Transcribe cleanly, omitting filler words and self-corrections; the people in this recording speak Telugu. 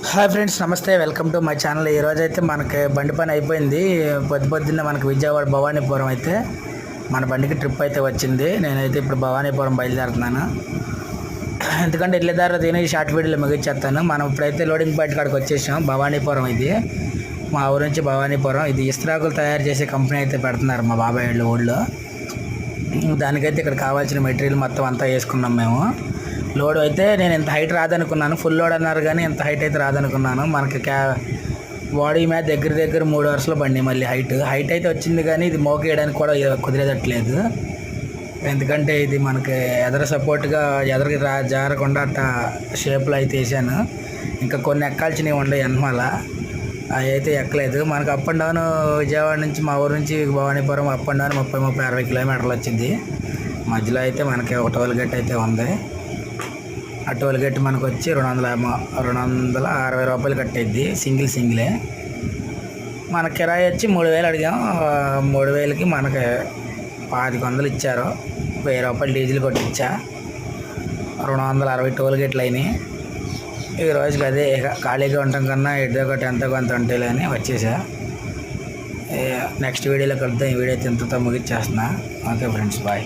హాయ్ ఫ్రెండ్స్, నమస్తే. Welcome to my channel. ఈరోజు అయితే మనకి బండి పని అయిపోయింది. పొద్దున్నే మనకి విజయవాడ భవానీపురం అయితే మన బండికి ట్రిప్ అయితే వచ్చింది. నేనైతే ఇప్పుడు భవానీపురం బయలుదేరుతున్నాను. ఎందుకంటే ఇట్ల దారి తిని షార్ట్ వీడియోలో ముగించేస్తాను. మనం ఇప్పుడైతే లోడింగ్ పాయింట్ కాడికి వచ్చేసాం. భవానీపురం ఇది మా ఊరు నుంచి భవానీపురం. ఇది ఇస్త్రాకులు తయారు చేసే కంపెనీ అయితే పెడుతున్నారు మా బాబాయ్ వాళ్ళు ఊళ్ళో. దానికైతే ఇక్కడ కావాల్సిన మెటీరియల్ మొత్తం అంతా వేసుకున్నాం మేము. లోడ్ అయితే నేను ఇంత హైట్ రాదనుకున్నాను, ఫుల్ లోడ్ అన్నారు కానీ ఇంత హైట్ అయితే రాదనుకున్నాను. మనకి బాడీ మీద దగ్గర 3 వరుసలో బండి. మళ్ళీ హైట్ అయితే వచ్చింది కానీ ఇది మోకేయడానికి కూడా కుదిరేదట్లేదు. ఎందుకంటే ఇది మనకి ఎదర సపోర్ట్గా ఎదరికి జారకుండా అట్లా షేప్లో అయితే వేసాను. ఇంకా కొన్ని ఎక్కాల్సినవి ఉండే వెనమాల, అవి అయితే ఎక్కలేదు. మనకు అప్ అండ్ డౌన్ విజయవాడ నుంచి మా ఊరు నుంచి భవానీపురం అప్ అండ్ డౌన్ 30-60 కిలోమీటర్లు వచ్చింది. మధ్యలో అయితే మనకి ఒక టోల్ గేట్ అయితే ఉంది. ఆ టోల్ గేట్ మనకు వచ్చి 260 రూపాయలు కట్టేద్ది. సింగిలే. మన కిరాయి వచ్చి 3000 అడిగాం. 3000కి మనకి 2500 ఇచ్చారు. 1000 రూపాయలు డీజిల్ కొట్టించా. 260 టోల్ గేట్లు అయినాయి. ఈ రోజుకి అదే ఖాళీగా ఉండటం కన్నా ఎడ్దో ఒకటి ఎంతో కొంత ఉంటేలే అని వచ్చేసా. నెక్స్ట్ వీడియోలో కలుద్దాం. ఈ వీడియో అయితే ఇంతతో ముగిచ్చేస్తున్నా. Okay friends, bye.